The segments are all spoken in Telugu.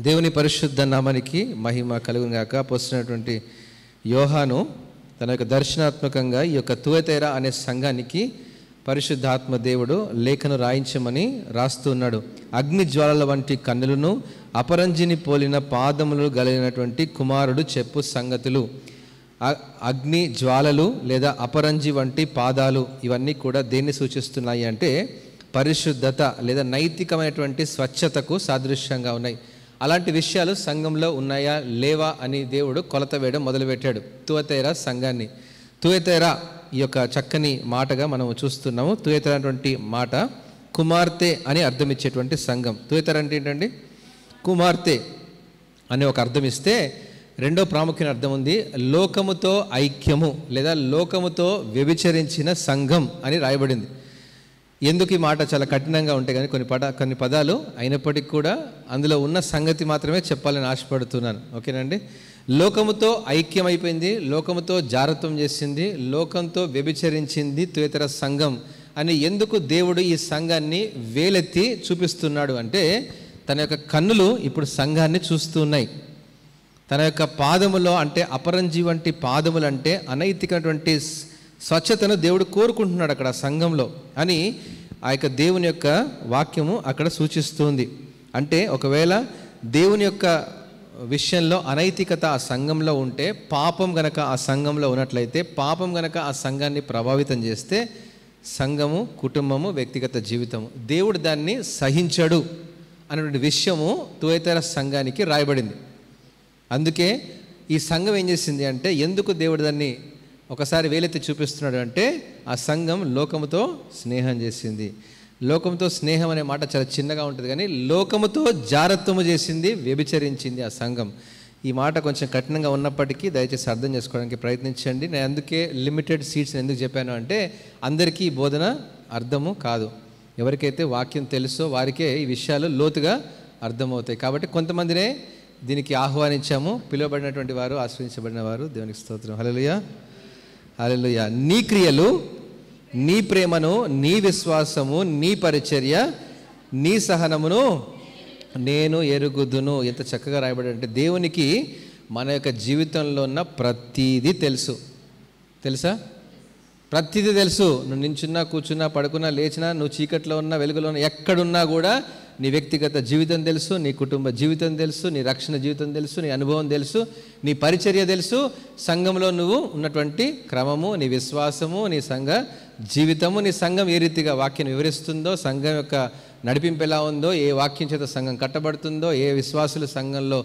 దేవుని పరిశుద్ధ నామానికి మహిమ కలుగును గాక. అపోస్తలుడైనటువంటి యోహాను తన యొక్క దర్శనాత్మకంగా ఈ యొక్క తుయతైరా అనే సంఘానికి పరిశుద్ధాత్మ దేవుడు లేఖను రాయించమని రాస్తూ ఉన్నాడు. అగ్ని జ్వాలల వంటి కన్నులను అపరంజిని పోలిన పాదములు కలిగినటువంటి కుమారుడు చెప్పు సంగతులు. అగ్ని జ్వాలలు లేదా అపరంజి వంటి పాదాలు ఇవన్నీ కూడా దేన్ని సూచిస్తున్నాయి అంటే పరిశుద్ధత లేదా నైతికమైనటువంటి స్వచ్ఛతకు సాదృశ్యంగా ఉన్నాయి. అలాంటి విషయాలు సంఘంలో ఉన్నాయా లేవా అని దేవుడు కొలత వేయడం మొదలుపెట్టాడు తుయతైరా సంఘాన్ని. తుయతైరా ఈ యొక్క చక్కని మాటగా మనం చూస్తున్నాము. తుయతైరా అనేటువంటి మాట కుమార్తె అని అర్థం ఇచ్చేటువంటి సంఘం. తుయతైరా అంటే ఏంటండి? కుమార్తె అనే ఒక అర్థం ఇస్తే రెండో ప్రాముఖ్యమైన అర్థం ఉంది, లోకముతో ఐక్యము లేదా లోకముతో వ్యభిచరించిన సంఘం అని రాయబడింది. ఎందుకు ఈ మాట చాలా కఠినంగా ఉంటాయి కానీ కొన్ని పదాలు అయినప్పటికీ కూడా అందులో ఉన్న సంగతి మాత్రమే చెప్పాలని ఆశపడుతున్నాను. ఓకేనండి. లోకముతో ఐక్యమైపోయింది, లోకముతో జారత్వం చేసింది, లోకంతో వ్యభిచరించింది తుయతైరా సంఘం అని ఎందుకు దేవుడు ఈ సంఘాన్ని వేలెత్తి చూపిస్తున్నాడు అంటే తన యొక్క కన్నులు ఇప్పుడు సంఘాన్ని చూస్తూ ఉన్నాయి. తన యొక్క పాదములో అంటే అపరంజి వంటి పాదములు అంటే అనైతికటువంటి స్వచ్ఛతను దేవుడు కోరుకుంటున్నాడు అక్కడ సంఘంలో అని ఆ యొక్క దేవుని యొక్క వాక్యము అక్కడ సూచిస్తుంది. అంటే ఒకవేళ దేవుని యొక్క విషయంలో అనైతికత ఆ సంఘంలో ఉంటే, పాపం గనక ఆ సంఘంలో ఉన్నట్లయితే, పాపం గనక ఆ సంఘాన్ని ప్రభావితం చేస్తే సంఘము, కుటుంబము, వ్యక్తిగత జీవితము దేవుడు దాన్ని సహించడు అనేటువంటి విషయము తుయతైరా సంఘానికి రాయబడింది. అందుకే ఈ సంఘం ఏం చేసింది అంటే ఎందుకు దేవుడు దాన్ని ఒకసారి వేలెత్తి చూపిస్తున్నాడు అంటే ఆ సంఘం లోకముతో స్నేహం చేసింది. లోకముతో స్నేహం అనే మాట చాలా చిన్నగా ఉంటుంది కానీ లోకముతో జారత్వము చేసింది, వ్యభిచరించింది ఆ సంఘం. ఈ మాట కొంచెం కఠినంగా ఉన్నప్పటికీ దయచేసి అర్థం చేసుకోవడానికి ప్రయత్నించండి. నేను అందుకే లిమిటెడ్ సీట్స్ ఎందుకు చెప్పాను అంటే అందరికీ ఈ బోధన అర్థము కాదు. ఎవరికైతే వాక్యం తెలుసో వారికే ఈ విషయాలు లోతుగా అర్థమవుతాయి. కాబట్టి కొంతమందినే దీనికి ఆహ్వానించాము, పిలువబడినటువంటి వారు, ఆశ్రయించబడిన వారు. దేవునికి స్తోత్రం. హల్లెలూయా, హల్లెలూయా. నీ క్రియలు, నీ ప్రేమను, నీ విశ్వాసము, నీ పరిచర్య, నీ సహనమును నేను ఎరుగుదును. ఎంత చక్కగా రాయబడి అంటే దేవునికి మన యొక్క జీవితంలో ఉన్న ప్రతిదీ తెలుసు. తెలుసా? ప్రతిదీ తెలుసు. నువ్వు నించున్నా, కూర్చున్నా, పడుకున్నా, లేచినా, నువ్వు చీకట్లో ఉన్నా, వెలుగులో ఉన్నా, ఎక్కడున్నా కూడా నీ వ్యక్తిగత జీవితం తెలుసు, నీ కుటుంబ జీవితం తెలుసు, నీ రక్షణ జీవితం తెలుసు, నీ అనుభవం తెలుసు, నీ పరిచర్య తెలుసు, సంఘంలో నువ్వు ఉన్నటువంటి క్రమము, నీ విశ్వాసము, నీ సంఘ జీవితము, నీ సంఘం ఏ రీతిగా వాక్యం వివరిస్తుందో, సంఘం యొక్క నడిపింపు ఎలా ఉందో, ఏ వాక్యం చేత సంఘం కట్టబడుతుందో, ఏ విశ్వాసులు సంఘంలో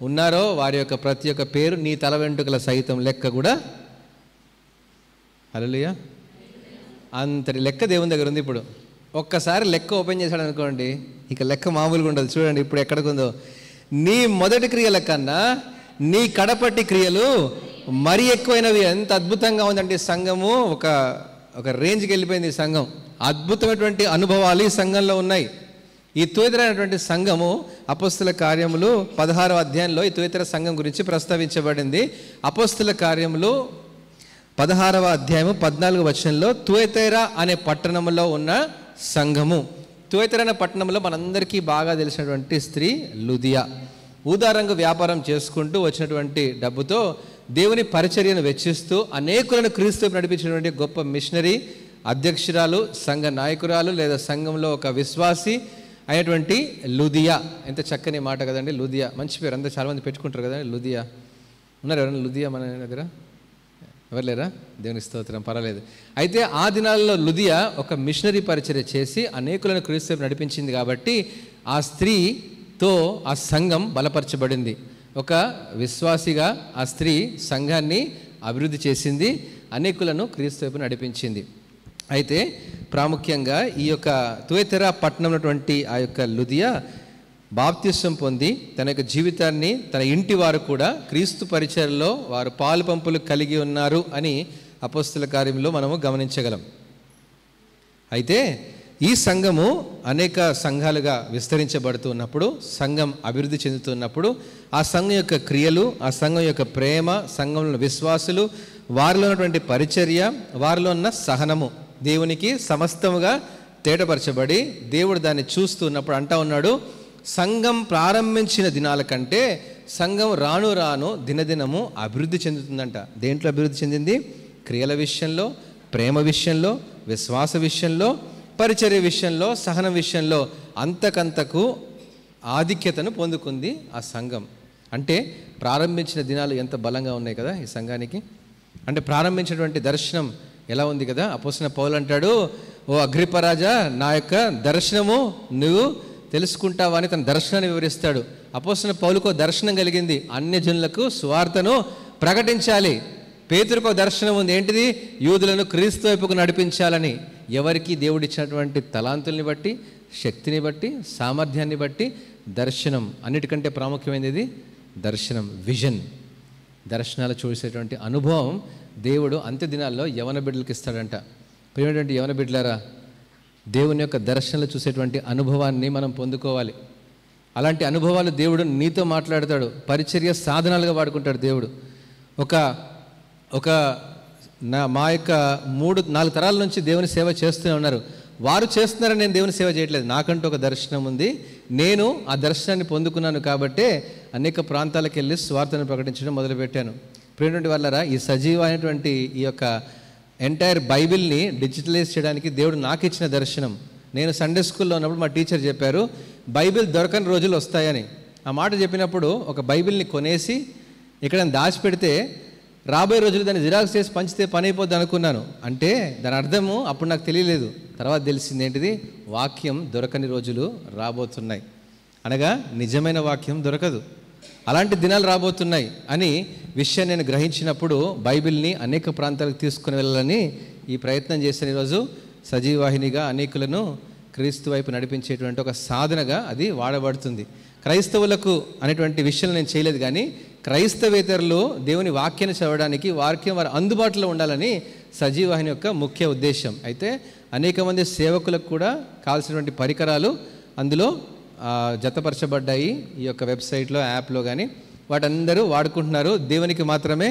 ఉన్నారో వారి యొక్క ప్రతి ఒక్క పేరు, నీ తల వెంట్రుకల సైతం లెక్క కూడా. హల్లెలూయా. అంతటి లెక్క దేవుని దగ్గర ఉంది. ఇప్పుడు ఒక్కసారి లెక్క ఓపెన్ చేశాడు అనుకోండి, ఇక లెక్క మామూలుగా ఉండదు. చూడండి ఇప్పుడు ఎక్కడికుందో. నీ మొదటి క్రియల కన్నా నీ కడపటి క్రియలు మరీ ఎక్కువైనవి. ఎంత అద్భుతంగా ఉందంటే సంఘము ఒక రేంజ్కి వెళ్ళిపోయింది. సంఘం అద్భుతమైనటువంటి అనుభవాలు ఈ సంఘంలో ఉన్నాయి. ఈ తుయతైరా అనేటువంటి సంఘము అపోస్తల కార్యములు 16వ అధ్యాయంలో ఈ తుయతైరా సంఘం గురించి ప్రస్తావించబడింది. అపోస్తల కార్యములు 16వ అధ్యాయము 14వ వచనంలో తుయతైరా అనే పట్టణంలో ఉన్న సంఘము. తుయతైరా అనే పట్టణంలో మనందరికీ బాగా తెలిసినటువంటి స్త్రీ లుదియా ఊదారంగు వ్యాపారం చేసుకుంటూ వచ్చినటువంటి డబ్బుతో దేవుని పరిచర్యను వెచ్చిస్తూ అనేకులను క్రీస్తు నడిపించినటువంటి గొప్ప మిషనరీ, అధ్యక్షురాలు, సంఘ నాయకురాలు లేదా సంఘంలో ఒక విశ్వాసి అయినటువంటి లుదియా. ఎంత చక్కని మాట కదండి లుదియా. మంచి పేరు, అందరూ చాలామంది పెట్టుకుంటారు కదండి లుదియా. ఉన్నారు ఎవరైనా లుదియా మన దగ్గర? ఎవరు లేరా? దేవుని స్తోత్రం. పర్వాలేదు. అయితే ఆ దినాల్లో లుదియా ఒక మిషనరీ పరిచర్య చేసి అనేకులను క్రీస్తు నడిపించింది కాబట్టి ఆ స్త్రీతో ఆ సంఘం బలపరచబడింది. ఒక విశ్వాసిగా ఆ స్త్రీ సంఘాన్ని అభివృద్ధి చేసింది, అనేకులను క్రీస్తు వైపు నడిపించింది. అయితే ప్రాముఖ్యంగా ఈ యొక్క తుయతైరా పట్టణంలో ఆ యొక్క లుదియా బాప్తిస్వం పొంది తన యొక్క జీవితాన్ని, తన ఇంటి వారు కూడా క్రీస్తు పరిచర్యలో వారు పాలు పంపులు కలిగి ఉన్నారు అని అపోస్తల కార్యంలో మనము గమనించగలం. అయితే ఈ సంఘము అనేక సంఘాలుగా విస్తరించబడుతున్నప్పుడు, సంఘం అభివృద్ధి చెందుతున్నప్పుడు ఆ సంఘం యొక్క క్రియలు, ఆ సంఘం యొక్క ప్రేమ, సంఘంలో విశ్వాసులు, వారిలో ఉన్నటువంటి పరిచర్య, వారిలో ఉన్న సహనము దేవునికి సమస్తముగా తేటపరచబడి దేవుడు దాన్ని చూస్తున్నప్పుడు అంటా ఉన్నాడు, సంఘం ప్రారంభించిన దినాల కంటే సంఘం రాను రాను దినదినము అభివృద్ధి చెందుతుందంట. దేంట్లో అభివృద్ధి చెందింది? క్రియల విషయంలో, ప్రేమ విషయంలో, విశ్వాస విషయంలో, పరిచర్య విషయంలో, సహనం విషయంలో అంతకంతకు ఆధిక్యతను పొందుకుంది ఆ సంఘం. అంటే ప్రారంభించిన దినాలు ఎంత బలంగా ఉన్నాయి కదా ఈ సంఘానికి. అంటే ప్రారంభించినటువంటి దర్శనం ఎలా ఉంది కదా. అపోస్తలుడైన పౌలు అంటాడు, ఓ అగ్రిప్పరాజా, నా యొక్క దర్శనము నువ్వు తెలుసుకుంటావా అని తన దర్శనాన్ని వివరిస్తాడు. అపోస్తలుడైన పౌలుకో దర్శనం కలిగింది, అన్యజనులకు సువార్తను ప్రకటించాలి. పేతురుకో దర్శనం ఉంది, ఏంటిది? యూదులను క్రీస్తు వైపుకు నడిపించాలని. ఎవరికి దేవుడిచ్చినటువంటి తలాంతుల్ని బట్టి, శక్తిని బట్టి, సామర్థ్యాన్ని బట్టి దర్శనం. అన్నిటికంటే ప్రాముఖ్యమైనది దర్శనం, విజన్. దర్శనాలు చూసేటువంటి అనుభవం దేవుడు అంత్య దినాల్లో యవన బిడ్డలకు ఇస్తాడంట. ప్రియమైనటువంటి యవన బిడ్డలారా, దేవుని యొక్క దర్శనాలు చూసేటువంటి అనుభవాన్ని మనం పొందుకోవాలి. అలాంటి అనుభవాలు దేవుడు నీతో మాట్లాడతాడు, పరిచర్య సాధనాలుగా వాడుకుంటాడు దేవుడు. మా యొక్క 3-4 తరాల నుంచి దేవుని సేవ చేస్తూనే ఉన్నారు. వారు చేస్తున్నారని నేను దేవుని సేవ చేయట్లేదు. నాకంటూ ఒక దర్శనం ఉంది, నేను ఆ దర్శనాన్ని పొందుకున్నాను కాబట్టే అనేక ప్రాంతాలకు వెళ్ళి స్వార్థను ప్రకటించడం మొదలుపెట్టాను. ప్రియమైనటువంటి వాళ్ళారా, ఈ సజీవమైనటువంటి ఈ యొక్క ఎంటైర్ బైబిల్ని డిజిటలైజ్ చేయడానికి దేవుడు నాకు ఇచ్చిన దర్శనం. నేను సండే స్కూల్లో ఉన్నప్పుడు మా టీచర్ చెప్పారు, బైబిల్ దొరకని రోజులు వస్తాయని. ఆ మాట చెప్పినప్పుడు ఒక బైబిల్ని కొనేసి ఇక్కడ దాచిపెడితే రాబోయే రోజులు దాన్ని జిరాక్స్ చేసి పంచితే పని అయిపోద్ది అనుకున్నాను. అంటే దాని అర్థము అప్పుడు నాకు తెలియలేదు, తర్వాత తెలిసింది ఏంటిది? వాక్యం దొరకని రోజులు రాబోతున్నాయి, అనగా నిజమైన వాక్యం దొరకదు, అలాంటి దినాలు రాబోతున్నాయి అని విషయం నేను గ్రహించినప్పుడు బైబిల్ని అనేక ప్రాంతాలకు తీసుకుని వెళ్ళాలని ఈ ప్రయత్నం చేసిన ఈరోజు సజీవాహినిగా అనేకులను క్రీస్తు వైపు నడిపించేటువంటి ఒక సాధనగా అది వాడబడుతుంది. క్రైస్తవులకు అనేటువంటి విషయం నేను చేయలేదు, కానీ క్రైస్తవేతరులు దేవుని వాక్యాన్ని చదవడానికి వాక్యం వారు అందుబాటులో ఉండాలని సజీవాహిని యొక్క ముఖ్య ఉద్దేశం. అయితే అనేక మంది సేవకులకు కూడా కావాల్సినటువంటి పరికరాలు అందులో జతపరచబడ్డాయి. ఈ యొక్క వెబ్సైట్లో, యాప్లో కానీ వాటందరూ వాడుకుంటున్నారు. దేవునికి మాత్రమే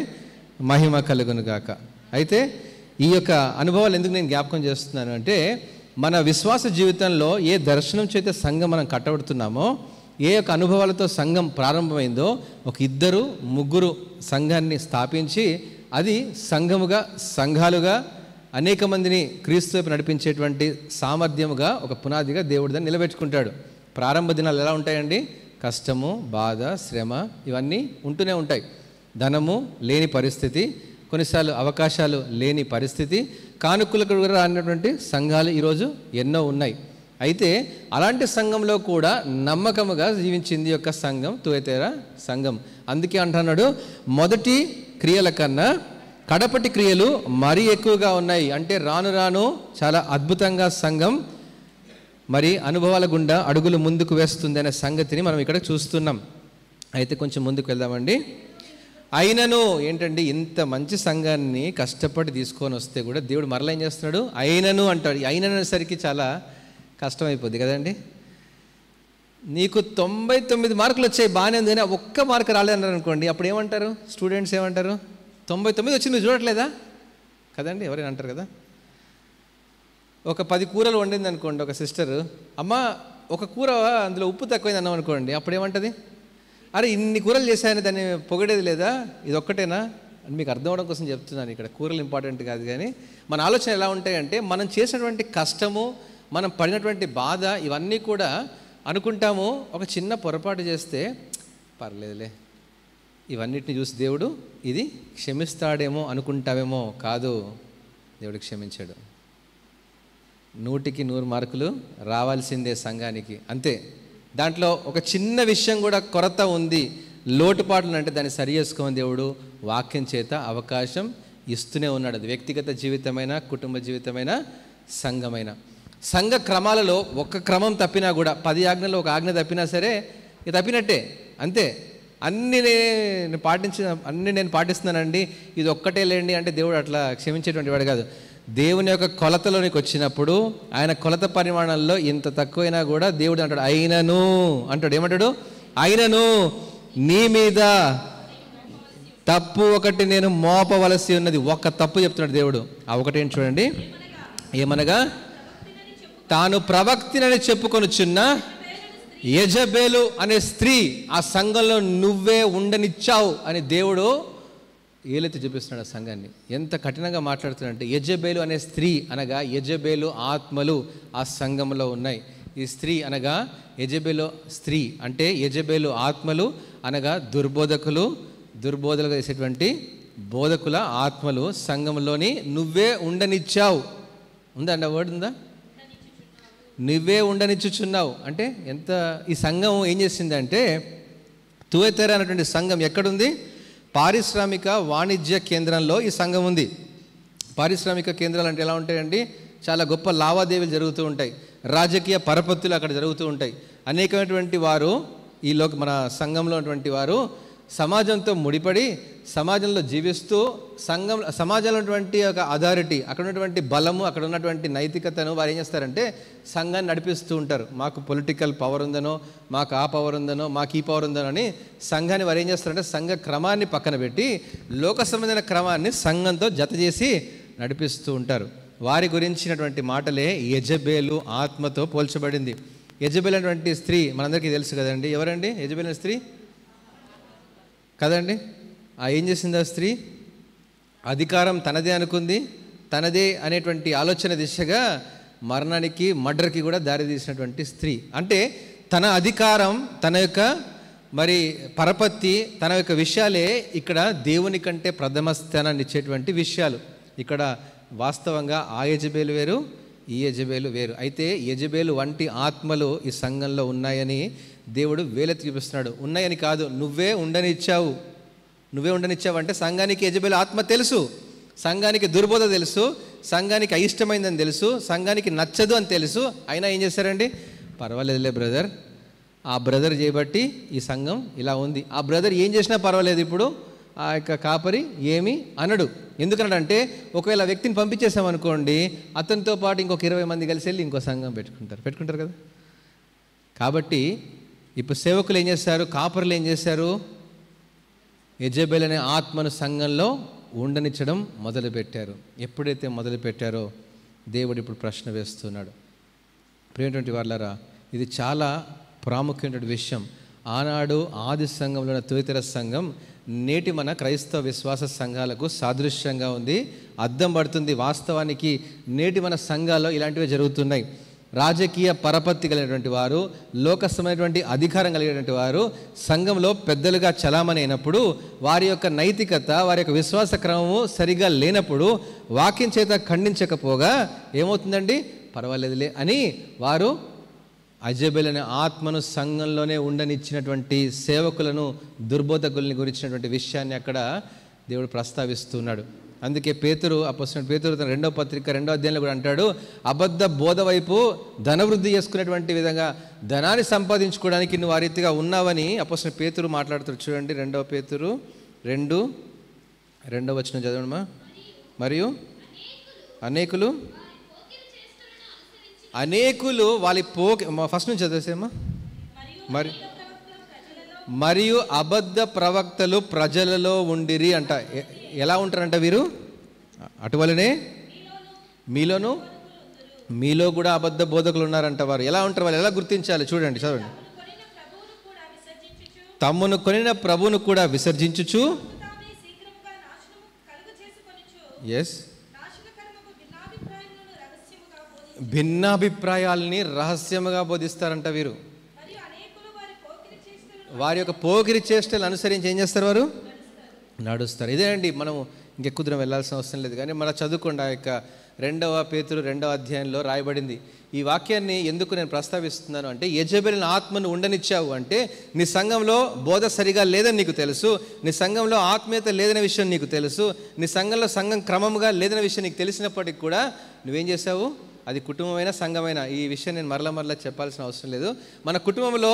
మహిమ కలుగును గాక. అయితే ఈ యొక్క అనుభవాలు ఎందుకు నేను జ్ఞాపకం చేస్తున్నాను అంటే, మన విశ్వాస జీవితంలో ఏ దర్శనం చేత సంఘం మనం కట్టబడుతున్నామో, ఏ యొక్క అనుభవాలతో సంఘం ప్రారంభమైందో, 1-2-3 సంఘాన్ని స్థాపించి అది సంఘముగా, సంఘాలుగా అనేక మందిని క్రీస్తు వైపు నడిపించేటువంటి సామర్థ్యముగా ఒక పునాదిగా దేవుడు దాన్ని నిలబెట్టుకుంటాడు. ప్రారంభ దినాలు ఎలా ఉంటాయండి? కష్టము, బాధ, శ్రమ ఇవన్నీ ఉంటూనే ఉంటాయి. ధనము లేని పరిస్థితి, కొన్నిసార్లు అవకాశాలు లేని పరిస్థితి, కానుకలకు కూడా రానటువంటి సంఘాలు ఈరోజు ఎన్నో ఉన్నాయి. అయితే అలాంటి సంఘంలో కూడా నమ్మకముగా జీవించింది యొక్క సంఘం తుయతైరా సంఘం. అందుకే అంటున్నాడు, మొదటి క్రియల కన్నా కడపటి క్రియలు మరీ ఎక్కువగా ఉన్నాయి. అంటే రాను రాను చాలా అద్భుతంగా సంఘం మరి అనుభవాల గుండా అడుగులు ముందుకు వేస్తుంది అనే సంగతిని మనం ఇక్కడ చూస్తున్నాం. అయితే కొంచెం ముందుకు వెళ్దామండి. అయినను ఏంటండి, ఇంత మంచి సంఘాన్ని కష్టపడి తీసుకొని వస్తే కూడా దేవుడు మరలా ఏం చేస్తున్నాడు? అయినను అంటాడు. అయినను అనేసరికి చాలా కష్టమైపోద్ది కదండి. నీకు 99 మార్కులు వచ్చాయి, బాగానే ఉంది, కానీ ఒక్క మార్కు రాలేదన్నారు అనుకోండి, అప్పుడు ఏమంటారు స్టూడెంట్స్? ఏమంటారు? 99 వచ్చింది, మీరు చూడట్లేదా కదండి, ఎవరైనా అంటారు కదా. ఒక 10 కూరలు వండింది అనుకోండి ఒక సిస్టర్, అమ్మ ఒక కూర అందులో ఉప్పు తక్కువైంది అన్నాం అనుకోండి, అప్పుడు ఏమంటుంది? అరే ఇన్ని కూరలు చేశాయని దాన్ని పొగడేది లేదా, ఇది ఒక్కటేనా అని మీకు అర్థం అవడం కోసం చెప్తున్నాను. ఇక్కడ కూరలు ఇంపార్టెంట్ కాదు, కానీ మన ఆలోచన ఎలా ఉంటాయంటే, మనం చేసినటువంటి కష్టము, మనం పడినటువంటి బాధ, ఇవన్నీ కూడా అనుకుంటాము ఒక చిన్న పొరపాటు చేస్తే పర్లేదులే, ఇవన్నిటిని చూసి దేవుడు ఇది క్షమిస్తాడేమో అనుకుంటావేమో. కాదు, దేవుడు క్షమించాడు. 100కి 100 మార్కులు రావాల్సిందే సంఘానికి, అంతే. దాంట్లో ఒక చిన్న విషయం కూడా కొరత ఉంది, లోటుపాట్లు అంటే దాన్ని సరి చేసుకోమని దేవుడు వాక్యం చేత అవకాశం ఇస్తూనే ఉన్నాడు. అది వ్యక్తిగత జీవితమైన, కుటుంబ జీవితమైన, సంఘమైన. సంఘ క్రమాలలో ఒక క్రమం తప్పినా కూడా, 10 ఆజ్ఞలో ఒక ఆజ్ఞ తప్పినా సరే ఇది తప్పినట్టే, అంతే. అన్నీ నేను పాటిస్తున్నానండి, ఇది ఒక్కటే లేండి అంటే దేవుడు అట్లా క్షమించేటువంటి వాడు కాదు. దేవుని యొక్క కొలతలోనికి వచ్చినప్పుడు ఆయన కొలత పరిమాణంలో ఇంత తక్కువైనా కూడా దేవుడు అంటాడు అయినను అంటాడు. ఏమంటాడు? అయినను నీ మీద తప్పు ఒకటి నేను మోపవలసి ఉన్నది. ఒక్క తప్పు చెప్తున్నాడు దేవుడు. ఆ ఒకటేంటి చూడండి. ఏమనగా తాను ప్రవక్తినని చెప్పుకొనుచున్న యెజబెలు అనే స్త్రీ ఆ సంఘంలో నువ్వే ఉండనిచ్చావు అని దేవుడు ఏలెత్తి చూపిస్తున్నాడు ఆ సంఘాన్ని. ఎంత కఠినంగా మాట్లాడుతున్నాడంటే, యెజబెలు అనే స్త్రీ అనగా యెజబెలు ఆత్మలు ఆ సంఘంలో ఉన్నాయి. ఈ స్త్రీ అనగా యెజబెలు స్త్రీ అంటే యెజబెలు ఆత్మలు అనగా దుర్బోధలుగా చేసేటువంటి బోధకుల ఆత్మలు సంఘంలోని నువ్వే ఉండనిచ్చావు. ఉందా అండి? వర్డ్ ఉందా? నువ్వే ఉండనిచ్చుచున్నావు అంటే ఎంత. ఈ సంఘం ఏం చేసిందంటే, తుయతెర అనేటువంటి సంఘం ఎక్కడుంది? పారిశ్రామిక వాణిజ్య కేంద్రంలో ఈ సంఘం ఉంది. పారిశ్రామిక కేంద్రాలు అంటే ఎలా ఉంటాయండి? చాలా గొప్ప లావాదేవీలు జరుగుతూ ఉంటాయి, రాజకీయ పరపత్తులు అక్కడ జరుగుతూ ఉంటాయి. అనేకమైనటువంటి వారు మన సంఘంలో ఉన్నటువంటి వారు సమాజంతో ముడిపడి సమాజంలో జీవిస్తూ సమాజంలో ఉన్నటువంటి ఒక అథారిటీ, అక్కడ ఉన్నటువంటి బలము, అక్కడ ఉన్నటువంటి నైతికతను వారు ఏం చేస్తారంటే సంఘాన్ని నడిపిస్తూ ఉంటారు. మాకు పొలిటికల్ పవర్ ఉందనో, మాకు ఆ పవర్ ఉందనో, మాకు ఈ పవర్ ఉందనో అని సంఘాన్ని వారు ఏం చేస్తారంటే సంఘ క్రమాన్ని పక్కన పెట్టి లోక సంబంధమైన క్రమాన్ని సంఘంతో జత చేసి నడిపిస్తూ ఉంటారు. వారి గురించినటువంటి మాటలే యెజబెలు ఆత్మతో పోల్చబడింది. యెజబెలు అనేటువంటి స్త్రీ మనందరికీ తెలుసు కదండి. ఎవరండి యెజబెలు అనే స్త్రీ? కదండి. ఏం చేసింది ఆ స్త్రీ? అధికారం తనదే అనుకుంది, తనదే అనేటువంటి ఆలోచన దిశగా మరణానికి, మర్డర్కి కూడా దారి తీసినటువంటి స్త్రీ. అంటే తన అధికారం, తన యొక్క పరపత్తి, తన యొక్క విషయాలే ఇక్కడ దేవుని కంటే ప్రథమ స్థానాన్ని ఇచ్చేటువంటి విషయాలు. ఇక్కడ వాస్తవంగా ఆ యెజబెలు వేరు, ఈ యెజబెలు వేరు. అయితే యెజబెలు వంటి ఆత్మలు ఈ సంఘంలో ఉన్నాయని దేవుడు వేలెత్తి చూపిస్తున్నాడు. ఉన్నాయని కాదు, నువ్వే ఉండనిచ్చావు అంటే సంఘానికి యెజబెలు ఆత్మ తెలుసు, సంఘానికి దుర్బోధ తెలుసు, సంఘానికి అయిష్టమైందని తెలుసు, సంఘానికి నచ్చదు అని తెలుసు. అయినా ఏం చేశారండి? పర్వాలేదులే బ్రదర్, ఆ బ్రదర్ చేయబట్టి ఈ సంఘం ఇలా ఉంది. ఆ బ్రదర్ ఏం చేసినా పర్వాలేదు, ఇప్పుడు ఆ యొక్క కాపరి ఏమి అనడు. ఎందుకనంటే ఒకవేళ వ్యక్తిని పంపించేసామనుకోండి, అతనితో పాటు ఇంకొక 20 మంది కలిసి వెళ్ళి ఇంకో సంఘం పెట్టుకుంటారు కదా. కాబట్టి ఇప్పుడు సేవకులు ఏం చేశారు? కాపరులు ఏం చేశారు? యెజబెలు అనే ఆత్మను సంఘంలో ఉండనిచ్చడం మొదలుపెట్టారు. ఎప్పుడైతే మొదలుపెట్టారో దేవుడు ఇప్పుడు ప్రశ్న వేస్తున్నాడు. ప్రియమైనటువంటి వారలారా, ఇది చాలా ప్రాముఖ్యమైన విషయం. ఆనాడు ఆది సంఘంలో ఉన్న తుయతెర సంఘం నేటి మన క్రైస్తవ విశ్వాస సంఘాలకు సాదృశ్యంగా ఉంది, అద్దం పడుతుంది. వాస్తవానికి నేటి మన సంఘాల్లో ఇలాంటివి జరుగుతున్నాయి. రాజకీయ పరపత్తి కలిగినటువంటి వారు, లోకస్థమైనటువంటి అధికారం కలిగినటువంటి వారు సంఘంలో పెద్దలుగా చలామణి అయినప్పుడు వారి యొక్క నైతికత, వారి యొక్క విశ్వాస క్రమము సరిగా లేనప్పుడు వాక్యం చేత ఖండించకపోగా ఏమవుతుందండి? పర్వాలేదులే అని వారు యెజబెలు అనే ఆత్మను సంఘంలోనే ఉండనిచ్చినటువంటి సేవకులను, దుర్బోధకుల్ని గురించినటువంటి విషయాన్ని అక్కడ దేవుడు ప్రస్తావిస్తున్నాడు. అందుకే అపోస్తలుడైన పేతురు తన 2వ పత్రిక 2వ అధ్యాయంలో కూడా అంటాడు, అబద్ధ బోధ వైపు ధనవృద్ధి చేసుకునేటువంటి విధంగా ధనాన్ని సంపాదించుకోవడానికి నువ్వు ఆ రీతిగా ఉన్నావని అపోస్తలుడైన పేతురు మాట్లాడుతాడు. చూడండి 2వ పేతురు 2వ వచనం చదవడమా. మరియు అనేకులు వాళ్ళ ఫస్ట్ నుంచి చదివేసేమా. మరియు అబద్ధ ప్రవక్తలు ప్రజలలో ఉండిరి అంట. ఎలా ఉంటారంట వీరు? అటువలనే మీలో కూడా అబద్ధ బోధకులు ఉన్నారంట. వారు ఎలా ఉంటారు? వాళ్ళు ఎలా గుర్తించాలి? చూడండి, చదవండి. తమ్మును కొనిన ప్రభువును కూడా విసర్జించుచు, ఎస్, భిన్నాభిప్రాయాల్ని రహస్యముగా బోధిస్తారంట వీరు. వారి యొక్క పోకిరి చేష్టలు అనుసరించి ఏం చేస్తారు? వారు నడుస్తారు. ఇదే అండి, మనం ఇంకెక్కువ దూరం వెళ్ళాల్సిన అవసరం లేదు. కానీ మన చదువుకోండి, ఆ యొక్క 2వ పేతురు 2వ అధ్యాయంలో రాయబడింది. ఈ వాక్యాన్ని ఎందుకు నేను ప్రస్తావిస్తున్నాను అంటే, యెజబెలు ఆత్మను ఉండనిచ్చావు అంటే నీ సంఘంలో బోధ సరిగా లేదని నీకు తెలుసు, నీ సంఘంలో ఆత్మీయత లేదనే విషయం నీకు తెలుసు, నీ సంఘంలో సంఘం క్రమంగా లేదనే విషయం నీకు తెలిసినప్పటికీ కూడా నువ్వేం చేసావు? అది కుటుంబమైనా సంఘమైనా, ఈ విషయం నేను మరలా చెప్పాల్సిన అవసరం లేదు. మన కుటుంబంలో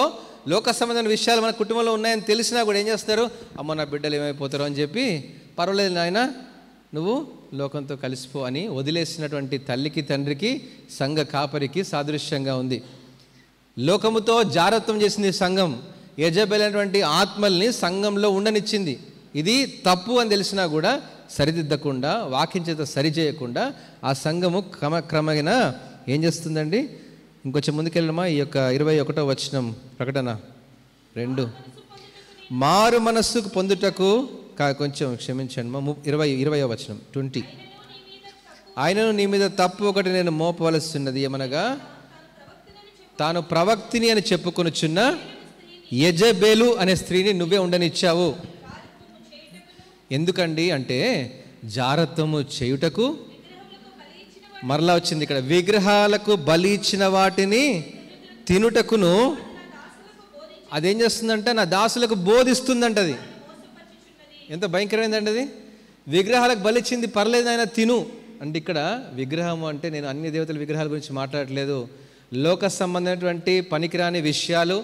లోక సంబంధమైన విషయాలు మన కుటుంబంలో ఉన్నాయని తెలిసినా కూడా ఏం చేస్తారు? అమ్మ నా బిడ్డలు ఏమైపోతారో అని చెప్పి, పర్వాలేదు నాయన నువ్వు లోకంతో కలిసిపో అని వదిలేసినటువంటి తల్లికి, తండ్రికి, సంఘ కాపరికి సాదృశ్యంగా ఉంది. లోకముతో జారత్వం చేసింది సంఘం. యెజబెలు అనేటువంటి ఆత్మల్ని సంఘంలో ఉండనిచ్చింది. ఇది తప్పు అని తెలిసినా కూడా సరిదిద్దకుండా, వాక్యం చేత సరిచేయకుండా ఆ సంఘము క్రమక్రమేణా ఏం చేస్తుందండి? ఇంకొంచెం ముందుకెళ్ళమా. ఈ యొక్క 21వ వచనం, ప్రకటన 2. మారు మనస్సుకు పొందుటకు కొంచెం క్షమించండి మా. 20వ వచనం 20. ఆయనను నీ మీద తప్పు ఒకటి నేను మోపవలసి ఉన్నది, ఏమనగా తాను ప్రవక్తిని అని చెప్పుకొనుచున్న యెజబెలు అనే స్త్రీని నువ్వే ఉండనిచ్చావు. ఎందుకండి అంటే జారత్వము చేయుటకు, మరలా వచ్చింది ఇక్కడ, విగ్రహాలకు బలి ఇచ్చిన వాటిని తినుటకును. అదేం చేస్తుందంట? నా దాసులకు బోధిస్తుందంట. అది ఎంత భయంకరమైందండి అది. విగ్రహాలకు బలి ఇచ్చింది, పర్లేదు ఆయన తిను అంటే. ఇక్కడ విగ్రహం అంటే నేను అన్ని దేవతల విగ్రహాల గురించి మాట్లాడట్లేదు. లోక సంబంధమైనటువంటి పనికిరాని విషయాలు,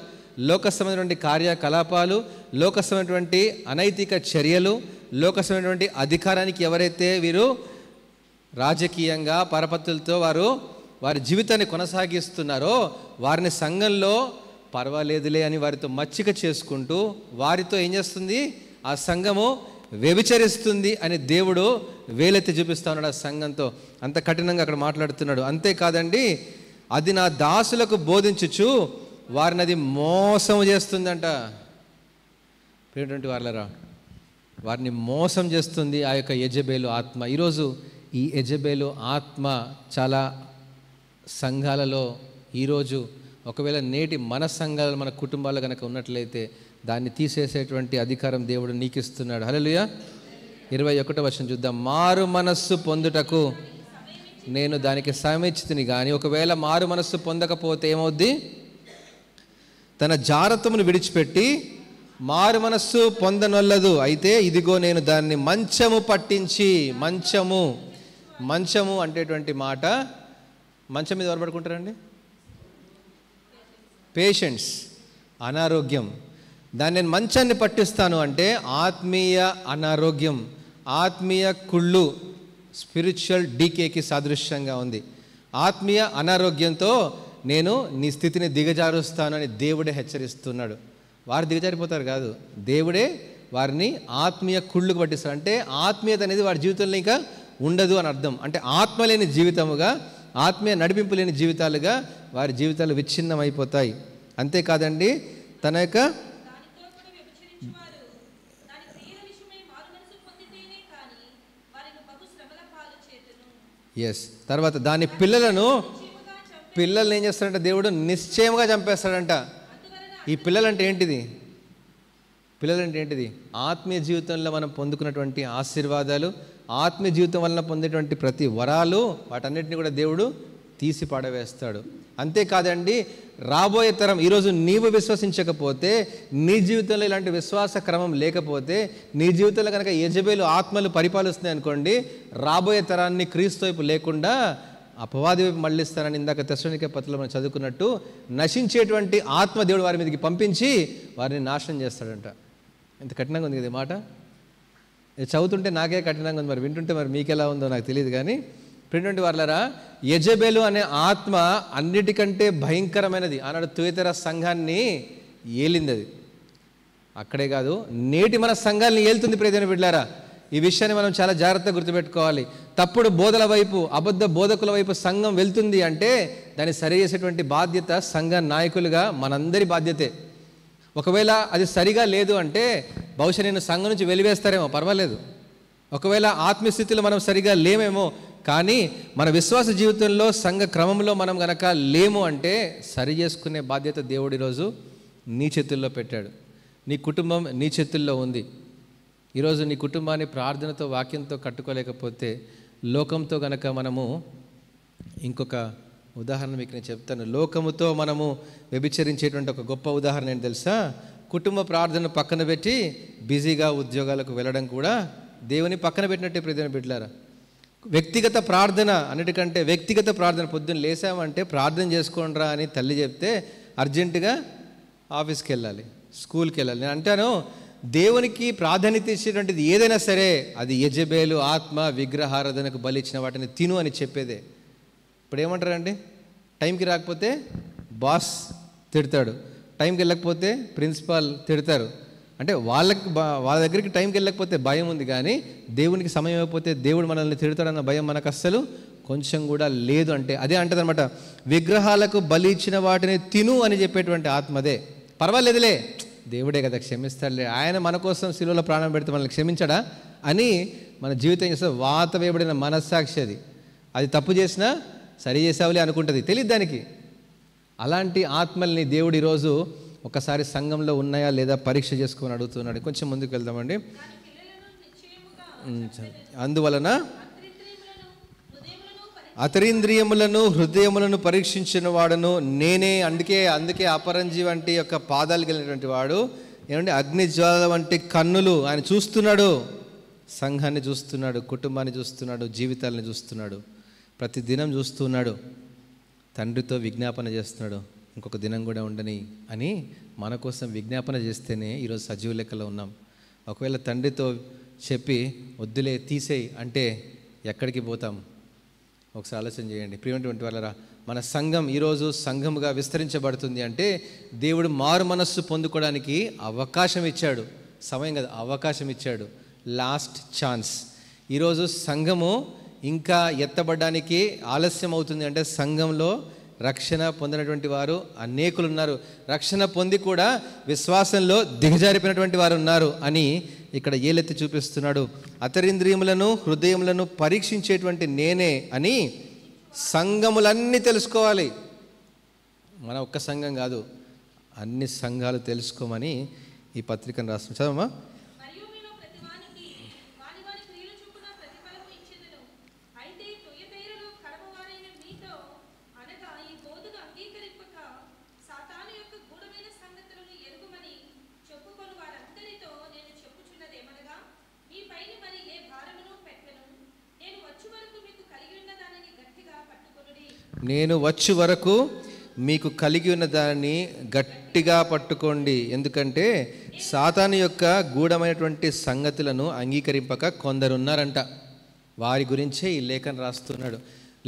లోక సంబంధమైనటువంటి కార్యకలాపాలు, లోక సంబంధమైనటువంటి అనైతిక చర్యలు, లోక సంబంధమైనటువంటి అధికారానికి ఎవరైతే వీరు రాజకీయంగా పరపతులతో వారి జీవితాన్ని కొనసాగిస్తున్నారో వారిని సంఘంలో పర్వాలేదులే అని వారితో మచ్చిక చేసుకుంటూ వారితో ఏం చేస్తుంది? ఆ సంఘము వ్యభిచరిస్తుంది అని దేవుడు వేలెత్తి చూపిస్తా ఉన్నాడు ఆ సంఘంతో. అంత కఠినంగా అక్కడ మాట్లాడుతున్నాడు. అంతేకాదండి, అది నా దాసులకు బోధించుచు వారిని అది మోసం చేస్తుందంట. వాళ్ళరా వారిని మోసం చేస్తుంది ఆ యొక్క యెజబెలు ఆత్మ. ఈరోజు ఈ యెజబెలు ఆత్మ చాలా సంఘాలలో ఈరోజు, ఒకవేళ నేటి మన సంఘాలు మన కుటుంబాలు కనుక ఉన్నట్లయితే దాన్ని తీసేసేటువంటి అధికారం దేవుడు నీకు ఇస్తున్నాడు. హల్లెలూయా. 21వ వచనం చూద్దాం. మారు మనస్సు పొందుటకు నేను దానికి సమయిచ్చితిని కానీ ఒకవేళ మారు మనస్సు పొందకపోతే ఏమవుద్ది? తన జారత్వమును విడిచిపెట్టి మారు మనస్సు పొందనొల్లదు. అయితే ఇదిగో నేను దాన్ని మంచము పట్టించి, మంచము అంటేటువంటి మాట, మంచం మీద ఎవరు పడుకుంటారండి? పేషెంట్స్, అనారోగ్యం. దాన్ని నేను మంచాన్ని పట్టిస్తాను అంటే ఆత్మీయ అనారోగ్యం, ఆత్మీయ కుళ్ళు, స్పిరిచువల్ డీకేకి సాదృశ్యంగా ఉంది. ఆత్మీయ అనారోగ్యంతో నేను నీ స్థితిని దిగజారుస్తాను అని దేవుడే హెచ్చరిస్తున్నాడు. వారు దిగజారిపోతారు కాదు, దేవుడే వారిని ఆత్మీయ కుళ్ళుకు పట్టిస్తాడు. అంటే ఆత్మీయత అనేది వారి జీవితంలో ఇంకా ఉండదు అని అర్థం. అంటే ఆత్మ లేని జీవితముగా, ఆత్మీయ నడిపింపు లేని జీవితాలుగా వారి జీవితాలు విచ్ఛిన్నమైపోతాయి. అంతేకాదండి, తన యొక్క తర్వాత దాని పిల్లల్ని ఏం చేస్తాడంట? దేవుడు నిశ్చయంగా చంపేస్తాడంట. ఈ పిల్లలంటే ఏంటిది? ఆత్మీయ జీవితంలో మనం పొందుకున్నటువంటి ఆశీర్వాదాలు, ఆత్మీయ జీవితం వలన పొందేటువంటి ప్రతి వరాలు, వాటన్నిటిని కూడా దేవుడు తీసి పడవేస్తాడు. అంతేకాదండి, రాబోయే తరం, ఈరోజు నీవు విశ్వసించకపోతే, నీ జీవితంలో ఇలాంటి విశ్వాస క్రమం లేకపోతే, నీ జీవితంలో కనుక యెజబెలు ఆత్మలు పరిపాలిస్తున్నాయి అనుకోండి, రాబోయే తరాన్ని క్రీస్తు వైపు లేకుండా అపవాది వైపు మళ్ళిస్తానని ఇందాక తెస్సలోనికే పత్రికలో మనం చదువుకున్నట్టు నశించేటువంటి ఆత్మ దేవుడు వారి మీదకి పంపించి వారిని నాశనం చేస్తాడంట. ఎంత కఠినంగా ఉంది కదా ఈ మాట. చదువుతుంటే నాకే కఠినంగా ఉంది, మరి వింటుంటే మరి మీకెలా ఉందో నాకు తెలియదు. కానీ ప్రియులైన వారలారా, యెజబెలు అనే ఆత్మ అన్నిటికంటే భయంకరమైనది. ఆనాడు తుయతెర సంఘాన్ని ఏలింది. అది అక్కడే కాదు, నేటి మన సంఘాన్ని ఏలుతుంది. ప్రియమైన బిడ్డలారా, ఈ విషయాన్ని మనం చాలా జాగ్రత్తగా గుర్తుపెట్టుకోవాలి. తప్పుడు బోధల వైపు, అబద్ధ బోధకుల వైపు సంఘం వెళ్తుంది అంటే దాన్ని సరి చేసేటువంటి బాధ్యత సంఘ నాయకులుగా మనందరి బాధ్యతే. ఒకవేళ అది సరిగా లేదు అంటే బహుశా నేను సంఘం నుంచి వెలివేస్తారేమో, పర్వాలేదు. ఒకవేళ ఆత్మీయ స్థితిలో మనం సరిగా లేమేమో, కానీ మన విశ్వాస జీవితంలో సంఘ క్రమంలో మనం గనక లేము అంటే సరి చేసుకునే బాధ్యత దేవుడు ఈరోజు నీ చేతుల్లో పెట్టాడు. నీ కుటుంబం నీ చేతుల్లో ఉంది. ఈరోజు నీ కుటుంబాన్ని ప్రార్థనతో, వాక్యంతో కట్టుకోలేకపోతే లోకంతో గనక మనము, ఇంకొక ఉదాహరణ మీకు నేను చెప్తాను. లోకముతో మనము వ్యభిచరించేటువంటి ఒక గొప్ప ఉదాహరణ ఏంటి తెలుసా? కుటుంబ ప్రార్థన పక్కన పెట్టి బిజీగా ఉద్యోగాలకు వెళ్ళడం కూడా దేవుని పక్కన పెట్టినట్టే. ప్రియమైన బిడ్డలారా, వ్యక్తిగత ప్రార్థన అన్నిటికంటే వ్యక్తిగత ప్రార్థన. పొద్దున్న లేసామంటే ప్రార్థన చేసుకోండిరా అని తల్లి చెప్తే అర్జెంటుగా ఆఫీస్కి వెళ్ళాలి, స్కూల్కి వెళ్ళాలి. నేను అంటాను, దేవునికి ప్రాధాన్యత ఇచ్చేటువంటిది ఏదైనా సరే అది యెజబెలు ఆత్మ విగ్రహారాధనకు బలి ఇచ్చిన వాటిని తిను అని చెప్పేదే. ఇప్పుడు ఏమంటారండి? టైంకి రాకపోతే బాస్ తిడతాడు, టైంకి వెళ్ళకపోతే ప్రిన్సిపాల్ తిడతారు. అంటే వాళ్ళ దగ్గరికి టైంకి వెళ్ళకపోతే భయం ఉంది, కానీ దేవునికి సమయం అయిపోతే దేవుడు మనల్ని తిడతాడన్న భయం మనకు అస్సలు కొంచెం కూడా లేదు అంటే అదే అంటది అనమాట, విగ్రహాలకు బలి ఇచ్చిన వాటిని తిను అని చెప్పేటువంటి ఆత్మదే. పర్వాలేదులే, దేవుడే కదా క్షమిస్తాడులే, ఆయన మన కోసం శిలువలో ప్రాణం పెడితే మనల్ని క్షమించడా అని మన జీవితం చేస్తే వాత వేయబడిన మనస్సాక్షి అది. అది తప్పు చేసినా సరి చేసావులే అనుకుంటుంది, తెలియదు దానికి. అలాంటి ఆత్మల్ని దేవుడు ఈరోజు ఒకసారి సంఘంలో ఉన్నాయా లేదా పరీక్ష చేసుకొని అడుగుతున్నాడు. కొంచెం ముందుకు వెళ్దామండి. అందువలన అతరింద్రియములను హృదయములను పరీక్షించిన వాడును నేనే. అందుకే అపరంజి వంటి యొక్క పాదాలు కలిగినటువంటి వాడు ఏమంటే అగ్నిజ్వాల వంటి కన్నులు ఆయన చూస్తున్నాడు. సంఘాన్ని చూస్తున్నాడు, కుటుంబాన్ని చూస్తున్నాడు, జీవితాలను చూస్తున్నాడు, ప్రతి దినం చూస్తున్నాడు. తండ్రితో విజ్ఞాపన చేస్తున్నాడు, ఇంకొక దినం కూడా ఉండని అని మన కోసం విజ్ఞాపన చేస్తేనే ఈరోజు సజీవ లెక్కలో ఉన్నాం. ఒకవేళ తండ్రితో చెప్పి వద్దులే తీసేయి అంటే ఎక్కడికి పోతాం? ఒకసారి ఆలోచన చేయండి. ప్రియమైనటువంటి వాళ్ళరా, మన సంఘం ఈరోజు సంఘముగా విస్తరించబడుతుంది అంటే దేవుడు మారు మనస్సు పొందుకోవడానికి అవకాశం ఇచ్చాడు. సమయం కదా, అవకాశం ఇచ్చాడు. Last chance. ఈరోజు సంఘము ఇంకా ఎత్తబడడానికి ఆలస్యం అవుతుంది అంటే సంఘంలో రక్షణ పొందినటువంటి వారు అనేకులు ఉన్నారు, రక్షణ పొంది కూడా విశ్వాసంలో దిగజారిపోయినటువంటి వారు ఉన్నారు అని ఇక్కడ ఏలెత్తి చూపిస్తున్నాడు. అతరింద్రియములను హృదయములను పరీక్షించేటువంటి నేనే అని సంఘములన్నీ తెలుసుకోవాలి. మన ఒక్క సంఘం కాదు, అన్ని సంఘాలు తెలుసుకోమని ఈ పత్రికను రాస్తున్నాం. చదవమ్మా. నేను వచ్చు వరకు మీకు కలిగి ఉన్న దానిని గట్టిగా పట్టుకోండి, ఎందుకంటే సాతాను యొక్క గూఢమైనటువంటి సంగతులను అంగీకరింపక కొందరున్నారంట. వారి గురించే ఈ లేఖను రాస్తున్నాడు.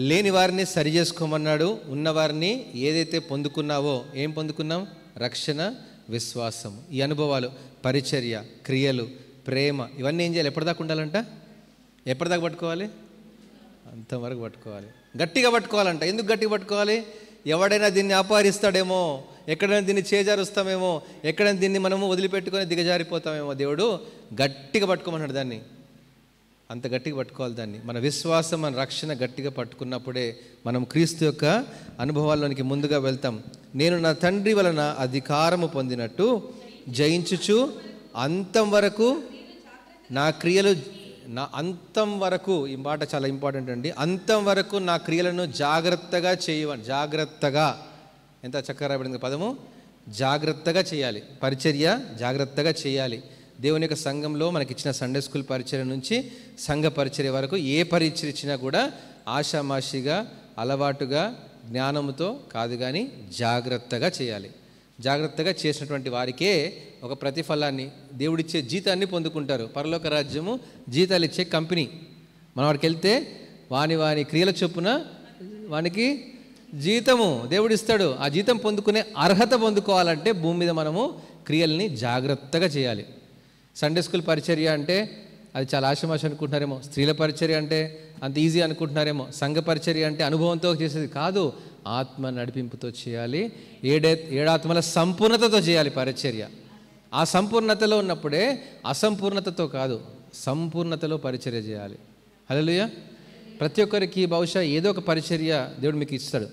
లేని వారిని సరి చేసుకోమన్నాడు, ఉన్నవారిని ఏదైతే పొందుకున్నావో, ఏం పొందుకున్నాం? రక్షణ, విశ్వాసం, ఈ అనుభవాలు, పరిచర్య, క్రియలు, ప్రేమ, ఇవన్నీ ఏం చేయాలి? ఎప్పటిదాకా ఉండాలంట? ఎప్పటిదాకా పట్టుకోవాలి? అంతవరకు పట్టుకోవాలి, గట్టిగా పట్టుకోవాలంట. ఎందుకు గట్టిగా పట్టుకోవాలి? ఎవడైనా దీన్ని అపహరిస్తాడేమో, ఎక్కడైనా దీన్ని చేజారుస్తామేమో, ఎక్కడైనా దీన్ని మనము వదిలిపెట్టుకొని దిగజారిపోతామేమో. దేవుడు గట్టిగా పట్టుకోమన్నాడు దాన్ని, అంత గట్టిగా పట్టుకోవాలి దాన్ని. మన విశ్వాసం, మన రక్షణ గట్టిగా పట్టుకున్నప్పుడే మనం క్రీస్తు యొక్క అనుభవాల్లోనికి ముందుగా వెళ్తాం. నేను నా తండ్రి వలన అధికారము పొందినట్టు జయించుచు అంతం వరకు నా క్రియలు, నా అంతం వరకు, ఈ మాట చాలా ఇంపార్టెంట్ అండి. అంతం వరకు నా క్రియలను జాగ్రత్తగా చేయవని. జాగ్రత్తగా, ఎంత చక్కగా రాబడింది పదము, జాగ్రత్తగా చేయాలి. పరిచర్య జాగ్రత్తగా చేయాలి. దేవుని యొక్క సంఘంలో మనకిచ్చిన సండే స్కూల్ పరిచర్య నుంచి సంఘ పరిచర్య వరకు ఏ పరిచర్య ఇచ్చినా కూడా ఆషామాషిగా, అలవాటుగా, జ్ఞానంతో కాదు, కానీ జాగ్రత్తగా చేయాలి. జాగ్రత్తగా చేసినటువంటి వారికే ఒక ప్రతిఫలాన్ని, దేవుడిచ్చే జీతాన్ని పొందుకుంటారు. పరలోక రాజ్యము జీతాలు ఇచ్చే కంపెనీ. మనం వాడికి వెళ్తే వాని క్రియల చొప్పున వానికి జీతము దేవుడిస్తాడు. ఆ జీతం పొందుకునే అర్హత పొందుకోవాలంటే భూమి మీద మనము క్రియల్ని జాగ్రత్తగా చేయాలి. సండే స్కూల్ పరిచర్య అంటే అది చాలా ఆశమాష అనుకుంటున్నారేమో, స్త్రీల పరిచర్య అంటే అంత ఈజీ అనుకుంటున్నారేమో, సంఘ పరిచర్య అంటే అనుభవంతో చేసేది కాదు, ఆత్మ నడిపింపుతో చేయాలి. ఏడాత్మల సంపూర్ణతతో చేయాలి పరిచర్య. ఆ సంపూర్ణతలో ఉన్నప్పుడే అసంపూర్ణతతో కాదు, సంపూర్ణతలో పరిచర్య చేయాలి. హల్లెలూయా. ప్రతి ఒక్కరికి బహుశా ఏదో ఒక పరిచర్య దేవుడు మీకు ఇస్తాడు.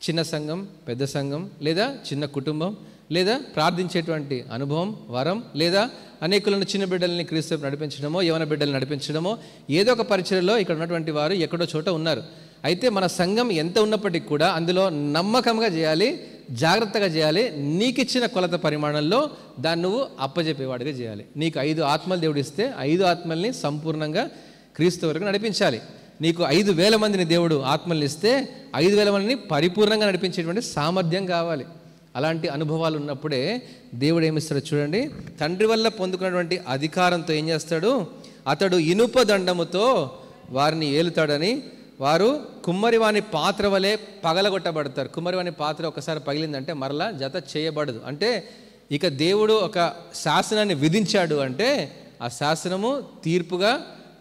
చిన్న సంఘం, పెద్ద సంఘం, లేదా చిన్న కుటుంబం, లేదా ప్రార్థించేటువంటి అనుభవం, వరం, లేదా అనేకులను చిన్న బిడ్డల్ని క్రీస్తు నడిపించడమో, యవన బిడ్డల్ని నడిపించడమో, ఏదో ఒక పరిచర్యలో ఇక్కడ ఉన్నటువంటి వారు ఎక్కడో చోట ఉన్నారు. అయితే మన సంఘం ఎంత ఉన్నప్పటికీ కూడా అందులో నమ్మకంగా చేయాలి, జాగ్రత్తగా చేయాలి. నీకు ఇచ్చిన కొలత పరిమాణంలో దాన్ని నువ్వు అప్పజెప్పేవాడిగా చేయాలి. నీకు 5 ఆత్మలు దేవుడు ఇస్తే 5 ఆత్మల్ని సంపూర్ణంగా క్రీస్తు వరకు నడిపించాలి. నీకు 5,000 మందిని దేవుడు ఆత్మల్ని ఇస్తే 5,000 మందిని పరిపూర్ణంగా నడిపించేటువంటి సామర్థ్యం కావాలి. అలాంటి అనుభవాలు ఉన్నప్పుడే దేవుడు ఏమిస్తాడో చూడండి. తండ్రి వల్ల పొందుకున్నటువంటి అధికారంతో ఏం చేస్తాడు? అతడు ఇనుప దండముతో వారిని ఏలుతాడని, వారు కుమ్మరివాని పాత్ర వలె పగలగొట్టబడతారు. కుమ్మరివాని పాత్ర ఒకసారి పగిలిందంటే మరలా జత చేయబడదు. అంటే ఇక దేవుడు ఒక శాసనాన్ని విధించాడు అంటే ఆ శాసనము తీర్పుగా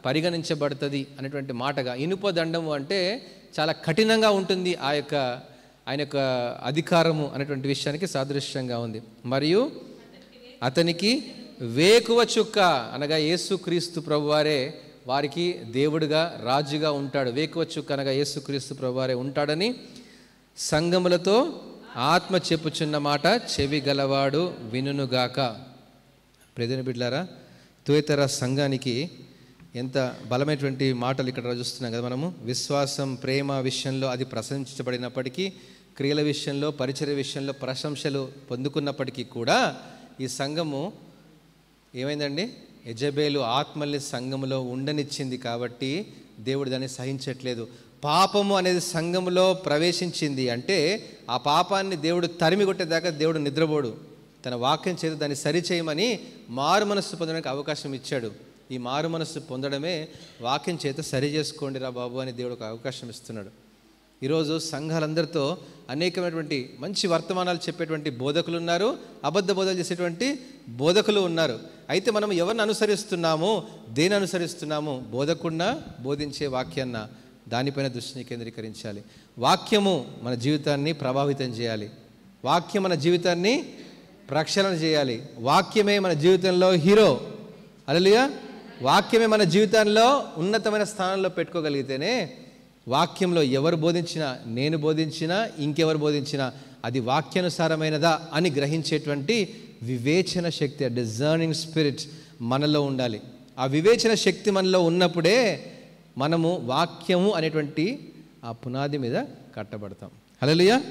పరిగణించబడుతుంది అనేటువంటి మాటగా, ఇనుప దండము అంటే చాలా కఠినంగా ఉంటుంది ఆయన యొక్క అధికారము అనేటువంటి విషయానికి సాదృశ్యంగా ఉంది. మరియు అతనికి వేకువ చుక్క అనగా యేసుక్రీస్తు ప్రభువారే వారికి దేవుడుగా రాజుగా ఉంటాడు. వేకువ చుక్క అనగా యేసుక్రీస్తు ప్రభువారే ఉంటాడని సంఘములతో ఆత్మ చెప్పుచున్న మాట చెవి గలవాడు వినుగాక. ప్రియమైన బిడ్డలారా, తుయతెర సంఘానికి ఎంత బలమైనటువంటి మాటలు ఇక్కడ చూస్తున్నాం కదా మనము. విశ్వాసం, ప్రేమ విషయంలో అది ప్రశంసించబడినప్పటికీ, క్రియల విషయంలో, పరిచర్య విషయంలో ప్రశంసలు పొందుకున్నప్పటికీ కూడా ఈ సంఘము ఏమైందండి? యెజబేలు ఆత్మల్ని సంఘములో ఉండనిచ్చింది కాబట్టి దేవుడు దాన్ని సహించట్లేదు. పాపము అనేది సంఘములో ప్రవేశించింది అంటే ఆ పాపాన్ని దేవుడు తరిమి కొట్టేదాకా దేవుడు నిద్రపోడు. తన వాక్యం చేత దాన్ని సరిచేయమని మారు మనస్సు పొందడానికి అవకాశం ఇచ్చాడు. ఈ మారు మనస్సు పొందడమే వాక్యం చేత సరి చేసుకోండి రా బాబు అని దేవుడు ఒక అవకాశం ఇస్తున్నాడు. ఈరోజు సంఘాలందరితో అనేకమైనటువంటి మంచి వర్తమానాలు చెప్పేటువంటి బోధకులు ఉన్నారు, అబద్ధ బోధలు చేసేటువంటి బోధకులు ఉన్నారు. అయితే మనం ఎవరిని అనుసరిస్తున్నాము, దేని అనుసరిస్తున్నాము? బోధకుడినా, బోధించే వాక్యాన్న, దానిపైన దృష్టిని కేంద్రీకరించాలి. వాక్యము మన జీవితాన్ని ప్రభావితం చేయాలి. వాక్యం మన జీవితాన్ని ప్రక్షాళన చేయాలి. వాక్యమే మన జీవితంలో హీరో. హల్లెలూయా. వాక్యమే మన జీవితంలో ఉన్నతమైన స్థానంలో పెట్టుకోగలిగితేనే వాక్యంలో ఎవరు బోధించినా, నేను బోధించినా, ఇంకెవరు బోధించినా అది వాక్యానుసారమైనదా అని గ్రహించేటువంటి వివేచన శక్తి, డిజర్నింగ్ స్పిరిట్ మనలో ఉండాలి. ఆ వివేచన శక్తి మనలో ఉన్నప్పుడే మనము వాక్యము అనేటువంటి ఆ పునాది మీద కట్టబడతాం. హల్లెలూయా.